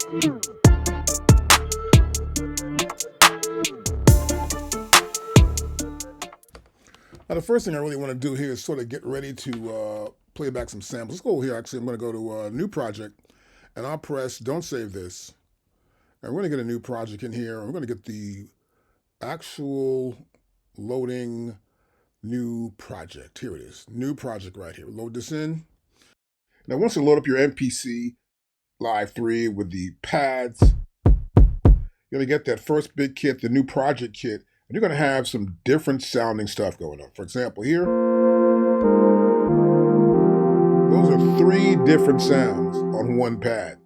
Now, the first thing I really want to do here is sort of get ready to play back some samples. Let's go here. Actually, I'm going to go to a new project, and I'll press Don't Save This. And we're going to get a new project in here. And we're going to get the actual loading new project. Here it is. New project right here. Load this in. Now, once you load up your MPC Live 3 with the pads, you're going to get that first big kit, the new project kit. And you're going to have some different sounding stuff going on. For example, here, those are 3 different sounds on one pad.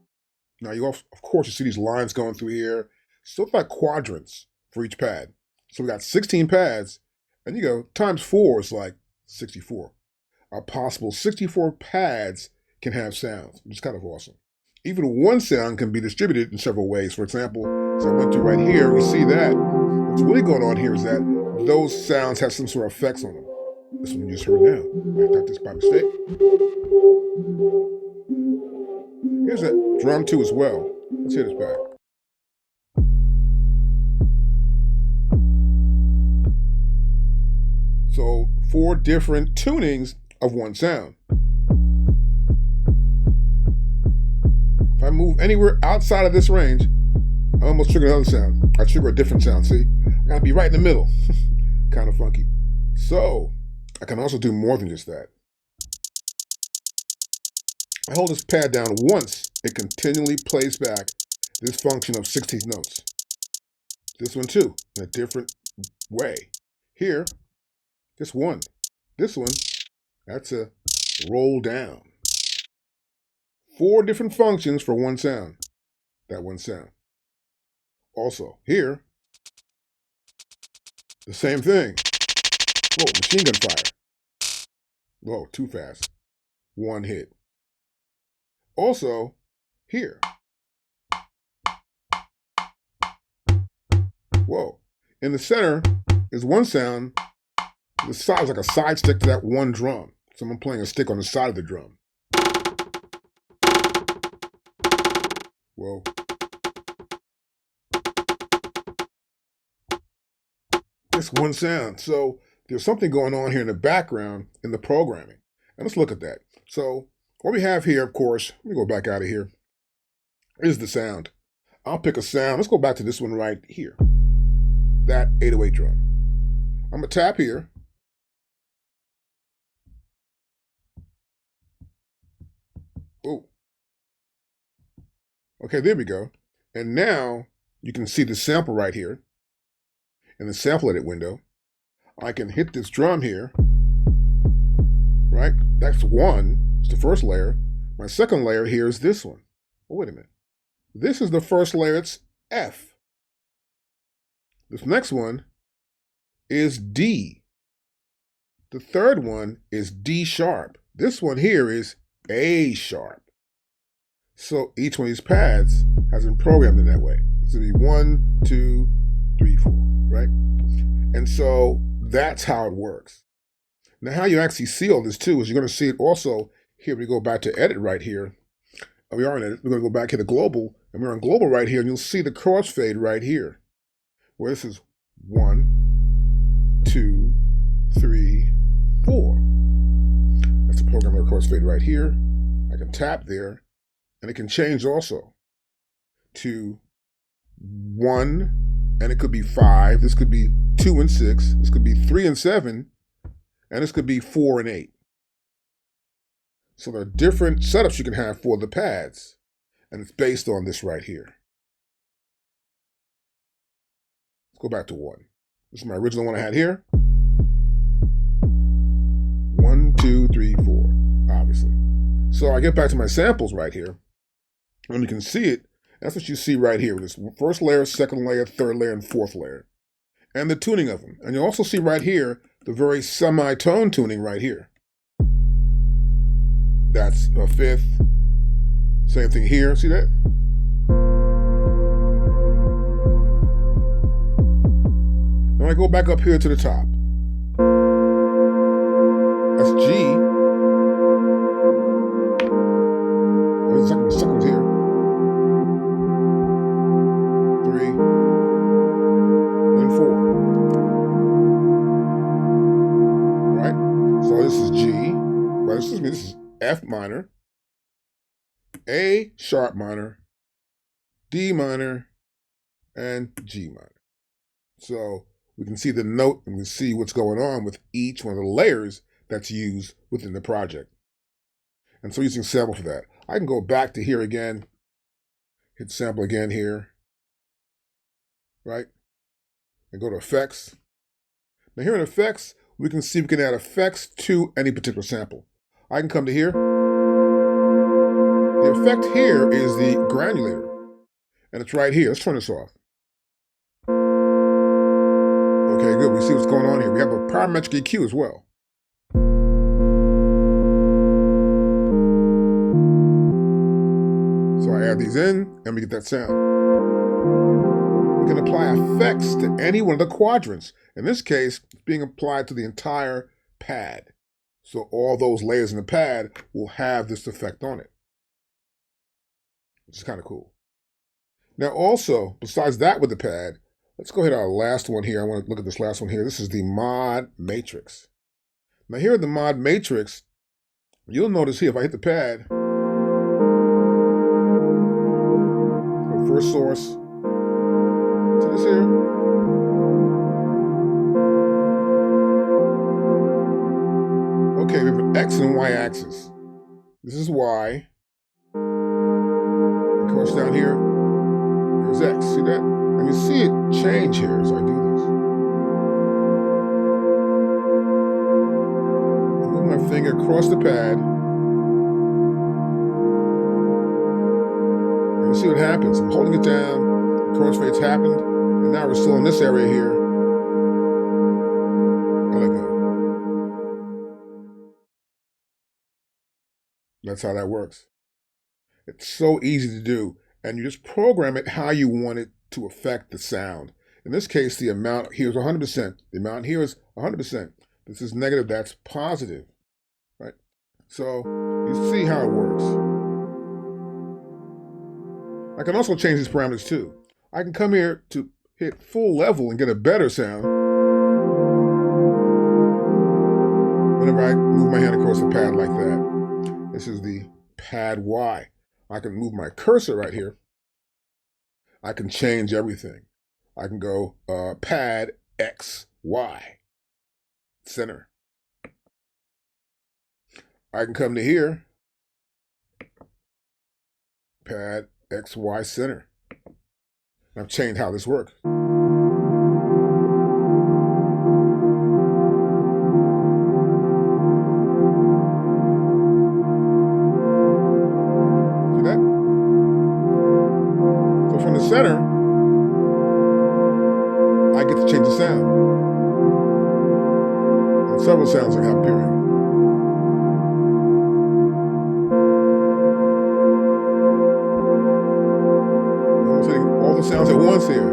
Now, of course, you see these lines going through here. So it's like quadrants for each pad. So we got 16 pads, and you go, times 4 is like 64. A possible 64 pads can have sounds, which is kind of awesome. Even one sound can be distributed in several ways. For example, so I went to right here, you see that. What's really going on here is that those sounds have some sort of effects on them. This one you just heard now. I got this by mistake. Here's that drum too as well. Let's hear this back. So 4 different tunings of one sound. If I move anywhere outside of this range, I almost trigger another sound. I trigger a different sound, see? I gotta be right in the middle. Kind of funky. So, I can also do more than just that. I hold this pad down once, it continually plays back this function of 16th notes. This one too, in a different way. Here, just one. This one, that's a roll down. 4 different functions for one sound. That one sound. Also, here, the same thing. Whoa, machine gun fire. Whoa, too fast. 1 hit. Also, here. Whoa. In the center is one sound. The side is like a side stick to that one drum. Someone playing a stick on the side of the drum. Whoa. Just one sound. So there's something going on here in the background in the programming. And let's look at that. So what we have here, of course, let me go back out of here, is the sound. I'll pick a sound. Let's go back to this one right here. That 808 drum. I'm going to tap here. Oh. Okay, there we go. And now you can see the sample right here in the sample edit window. I can hit this drum here, right? That's 1, it's the first layer. My second layer here is this one. Oh, wait a minute. This is the first layer, it's F. This next one is D. The third one is D sharp. This one here is A sharp. So each one of these pads has been programmed in that way. It's going to be 1, 2, 3, 4, right? And so that's how it works. Now, how you actually see all this too is you're going to see it also here. We go back to edit right here. We are in edit. We're going to go back here to global, and we're on global right here, and you'll see the crossfade right here, where this is 1, 2, 3, 4. That's the programmer crossfade right here. I can tap there, and it can change also to 1, and it could be 5. This could be 2 and 6. This could be 3 and 7, and this could be 4 and 8. So there are different setups you can have for the pads, and it's based on this right here. Let's go back to 1. This is my original one I had here. 1, 2, 3, 4, obviously. So I get back to my samples right here, and you can see it. That's what you see right here with this first layer, second layer, third layer, and fourth layer. And the tuning of them. And you also see right here the very semitone tuning right here. That's a fifth. Same thing here. See that? Now I go back up here to the top. That's G. Second here. F minor, A sharp minor, D minor, and G minor. So we can see the note and we can see what's going on with each one of the layers that's used within the project. And so using sample for that. I can go back to here again, hit sample again here, right? And go to effects. Now here in effects, we can see we can add effects to any particular sample. I can come to here. The effect here is the granulator, and it's right here. Let's turn this off. Okay, good. We see what's going on here. We have a parametric EQ as well. So I add these in, and we get that sound. We can apply effects to any one of the quadrants. In this case, it's being applied to the entire pad. So all those layers in the pad will have this effect on it, which is kind of cool. Now also, besides that with the pad, let's go ahead to our last one here. I want to look at this last one here. This is the mod matrix. Now here in the mod matrix, you'll notice here, if I hit the pad, first source, see this here? Okay, we have an X and Y axis. This is Y. Of course, down here, there's X. See that? And you see it change here as I do this. I move my finger across the pad. You see what happens. I'm holding it down, the crossfades happened, and now we're still in this area here. I let go. That's how that works. It's so easy to do, and you just program it how you want it to affect the sound. In this case, the amount here is 100%. The amount here is 100%. This is negative, that's positive, right? So you see how it works. I can also change these parameters too. I can come here to hit full level and get a better sound whenever I move my hand across the pad like that. This is the pad Y. I can move my cursor right here. I can change everything. I can go pad X, Y, center. I can come to here, pad X, Y, center. I've changed how this works. See that? So from the center, I get to change the sound. And several sounds I have appearing. Sounds at once here.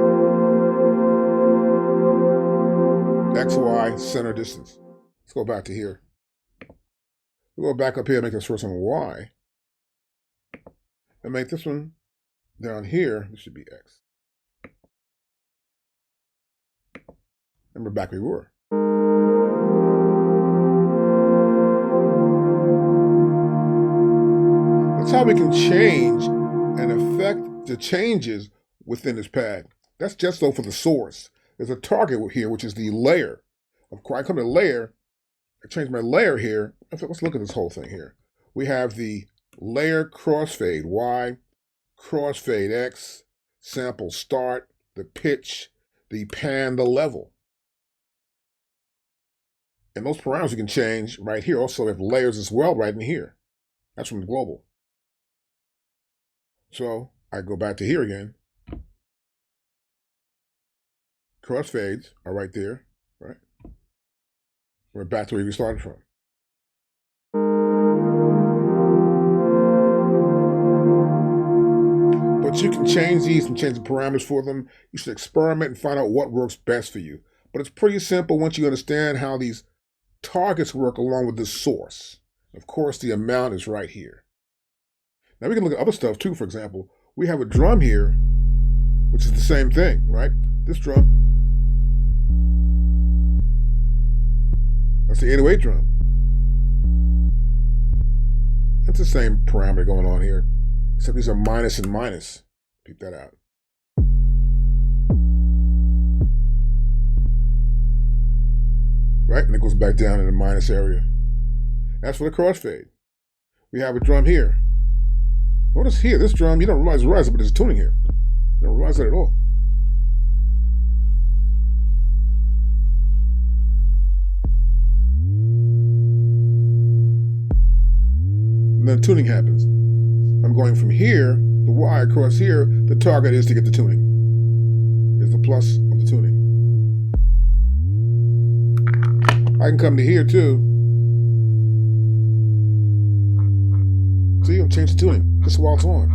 X, Y, center, distance. Let's go back to here. We'll go back up here and make this first one Y. And make this one down here, this should be X. And we're back where we were. That's how we can change and affect the changes within this pad. That's just though for the source. There's a target here, which is the layer. Of course, I come to layer, I change my layer here. Let's look at this whole thing here. We have the layer crossfade Y, crossfade X, sample start, the pitch, the pan, the level. And those parameters you can change right here. Also, we have layers as well right in here. That's from the global. So I go back to here again. Crossfades are right there, right? We're back to where we started from. But you can change these and change the parameters for them. You should experiment and find out what works best for you. But it's pretty simple once you understand how these targets work along with the source. Of course, the amount is right here. Now we can look at other stuff too. For example, we have a drum here, which is the same thing, right? This drum. That's the 808 drum. It's the same parameter going on here, except these are minus and minus. Peep that out. Right, and it goes back down in the minus area. That's for the crossfade. We have a drum here. Notice here, this drum, you don't realize it rises, but there's tuning here. You don't realize that at all. And then tuning happens. I'm going from here, the Y across here, the target is to get the tuning. Is the plus of the tuning. I can come to here too. See, I'll change the tuning just while it's on.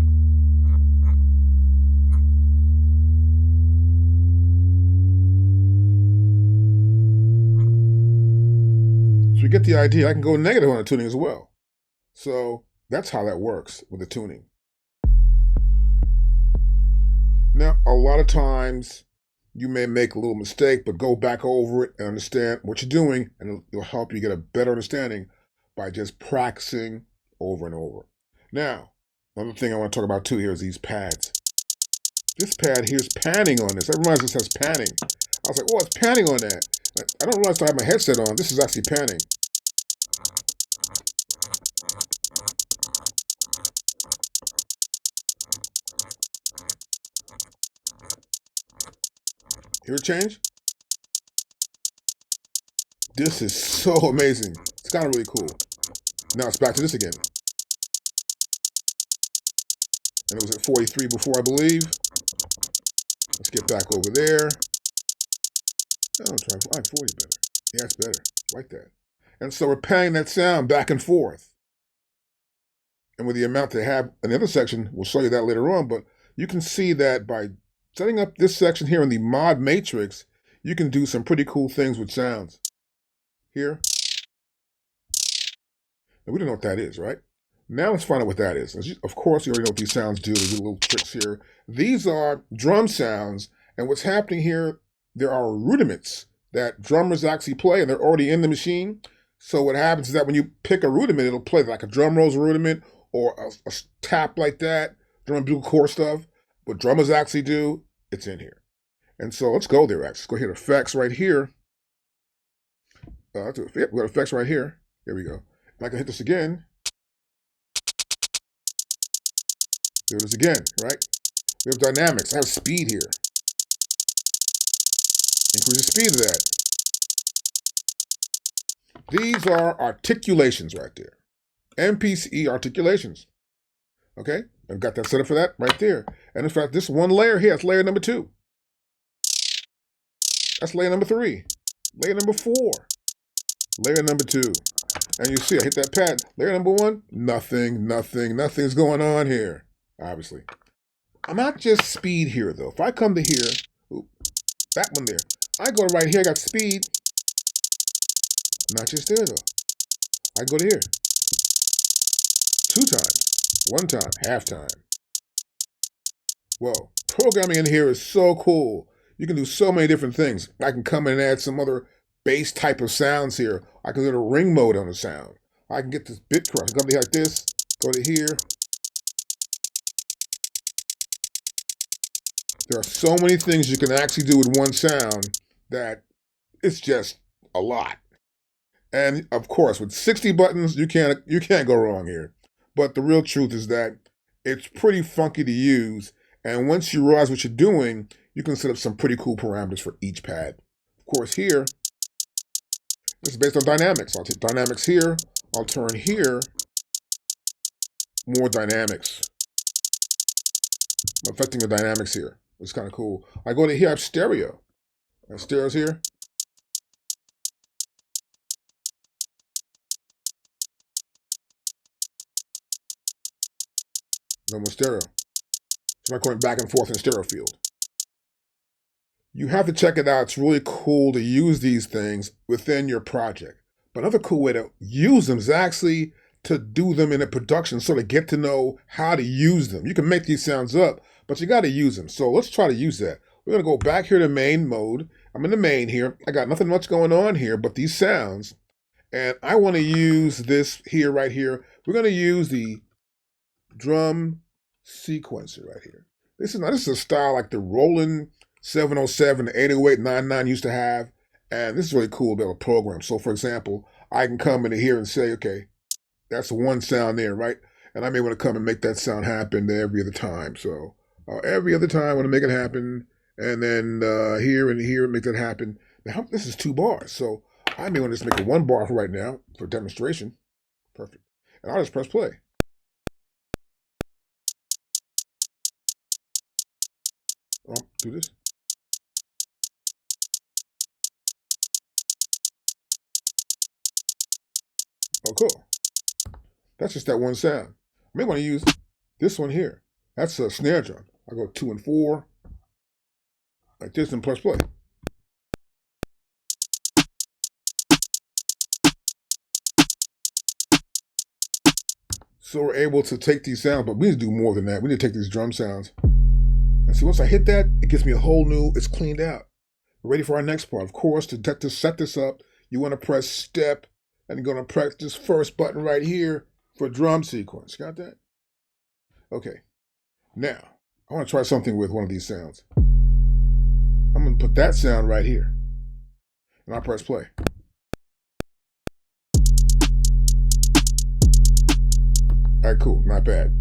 So you get the idea. I can go negative on the tuning as well. So that's how that works with the tuning. Now, a lot of times you may make a little mistake, but go back over it and understand what you're doing, and it'll help you get a better understanding by just practicing over and over. Now, another thing I want to talk about too here is these pads. This pad here's panning on this. That reminds us it has panning. I was like, oh, it's panning on that. I don't realize I have my headset on. This is actually panning. Hear it change? This is so amazing. It's kind of really cool. Now it's back to this again. And it was at 43 before, I believe. Let's get back over there. I'll try 40 better. Yeah, it's better. Like that. And so we're panning that sound back and forth. And with the amount they have in the other section, we'll show you that later on, but you can see that by setting up this section here in the mod matrix, you can do some pretty cool things with sounds. Here. Now, we don't know what that is, right? Now let's find out what that is. Of course, you already know what these sounds do. There's little tricks here. These are drum sounds, and what's happening here, there are rudiments that drummers actually play, and they're already in the machine. So what happens is that when you pick a rudiment, it'll play like a drum roll's rudiment or a tap like that, drum and bugle core stuff. What drummers actually do, it's in here. And so let's go there, actually. Let's go here to effects right here. Yep, we got effects right here. Here we go. And I can hit this again. There it is again, right? We have dynamics. I have speed here. Increase the speed of that. These are articulations right there. MPCe articulations. Okay? I've got that set up for that right there. And in fact, this one layer here, that's layer number 2. That's layer number 3. Layer number 4. Layer number 2. And you see, I hit that pad. Layer number 1, nothing's going on here, obviously. I'm not just speed here, though. If I come to here, that one there, I go right here, I got speed. Not just there, though. I go to here. 2 times. 1 time, half time. Whoa, programming in here is so cool. You can do so many different things. I can come in and add some other bass type of sounds here. I can go to ring mode on the sound. I can get this bit crush. Come to like this, go to here. There are so many things you can actually do with one sound that it's just a lot. And of course, with 60 buttons, you can't go wrong here. But the real truth is that it's pretty funky to use. And once you realize what you're doing, you can set up some pretty cool parameters for each pad. Of course, here, this is based on dynamics. I'll take dynamics here. I'll turn here, more dynamics. I'm affecting the dynamics here. It's kind of cool. I go to here, I have stereo. And stereo's here. No more stereo. So I'm going back and forth in the stereo field. You have to check it out. It's really cool to use these things within your project. But another cool way to use them is actually to do them in a production, so to get to know how to use them. You can make these sounds up, but you got to use them. So let's try to use that. We're going to go back here to main mode. I'm in the main here. I got nothing much going on here but these sounds. And I want to use this here, right here. We're going to use the drum sequencer right here. This is a style like the Roland 707, the 80899 used to have. And this is really cool to be able to program. So for example, I can come into here and say, okay, that's one sound there, right? And I may want to come and make that sound happen every other time. So every other time I want to make it happen. And then here and here, make that happen. Now this is 2 bars. So I may want to just make it 1 bar for right now for demonstration. Perfect. And I'll just press play. Do this. Oh, cool. That's just that one sound. I may want to use this one here. That's a snare drum. I go 2 and 4, like this, and press play. So we're able to take these sounds, but we need to do more than that. We need to take these drum sounds. And see, once I hit that, it gives me a whole new, it's cleaned out. We're ready for our next part. Of course, to set this up, you want to press step, and you're going to press this first button right here for drum sequence. Got that? Okay. Now, I want to try something with one of these sounds. I'm going to put that sound right here. And I'll press play. All right, cool. Not bad.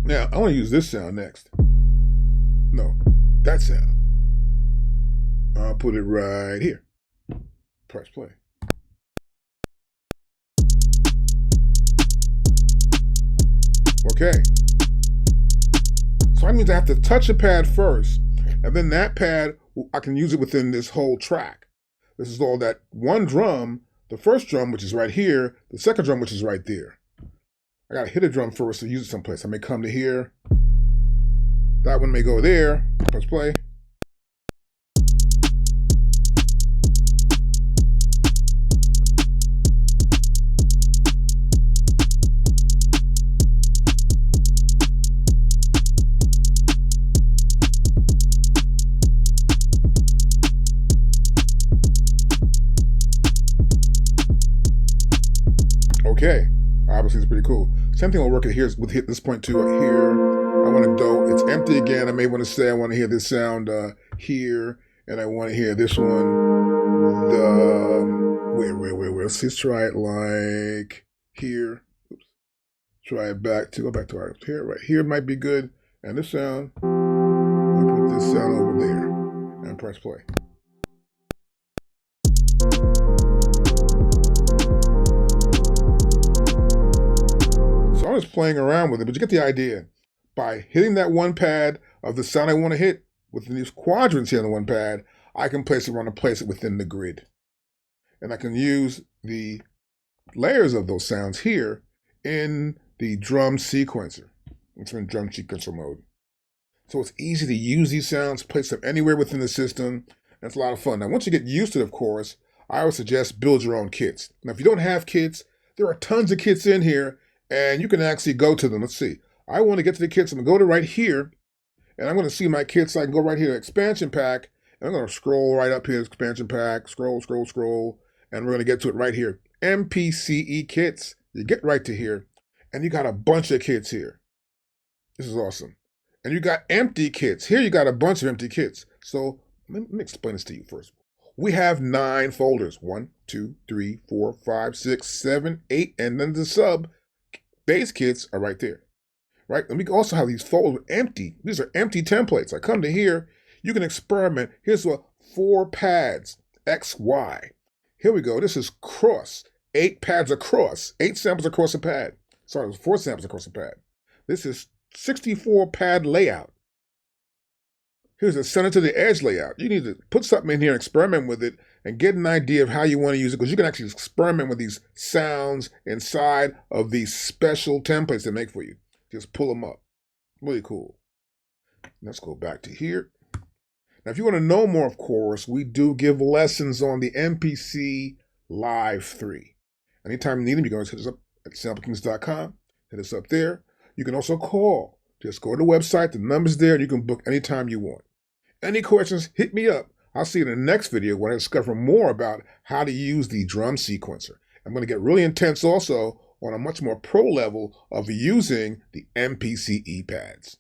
Now, I want to use this sound next. No, that sound. I'll put it right here. Press play. Okay. So that means I have to touch a pad first, and then that pad, I can use it within this whole track. This is all that one drum, the first drum, which is right here, the second drum, which is right there. I gotta hit a drum first to use it someplace. I may come to here. That one may go there. Press play. Okay, obviously it's pretty cool. Same thing will work here with hit this point too. Right here, I want to go. It's empty again. I may want to say I want to hear this sound here, and I want to hear this one. Where? Let's try it like here. Oops. Try it back to go back to our here. Right here might be good. And this sound, I put this sound over there, and press play. So I'm just playing around with it, but you get the idea. By hitting that one pad of the sound I want to hit within these quadrants here on the one pad, I can place it within the grid. And I can use the layers of those sounds here in the drum sequencer. It's in drum sequencer mode. So it's easy to use these sounds, place them anywhere within the system. And it's a lot of fun. Now, once you get used to it, of course, I would suggest build your own kits. Now, if you don't have kits, there are tons of kits in here, and you can actually go to them. Let's see. I want to get to the kits. I'm going to go to right here, and I'm going to see my kits. I can go right here to expansion pack, and I'm going to scroll right up here, expansion pack, scroll, and we're going to get to it right here. MPCe kits. You get right to here, and you got a bunch of kits here. This is awesome. And you got empty kits. Here you got a bunch of empty kits. So let me explain this to you first. We have 9 folders. 1, 2, 3, 4, 5, 6, 7, 8, and then the sub base kits are right there. Right? And we also have these folders empty. These are empty templates. I come to here, you can experiment. Here's 4 pads, X, Y. Here we go. This is cross. 8 pads across. 8 samples across a pad. Sorry, 4 samples across a pad. This is 64 pad layout. Here's a center to the edge layout. You need to put something in here, experiment with it, and get an idea of how you want to use it, because you can actually experiment with these sounds inside of these special templates they make for you. Just pull them up. Really cool. Let's go back to here. Now, if you want to know more, of course, we do give lessons on the MPC Live 3. Anytime you need them, you can always hit us up at samplikings.com. Hit us up there. You can also call. Just go to the website, the number's there, and you can book anytime you want. Any questions, hit me up. I'll see you in the next video when I discover more about how to use the drum sequencer. I'm going to get really intense also on a much more pro level of using the MPCe pads.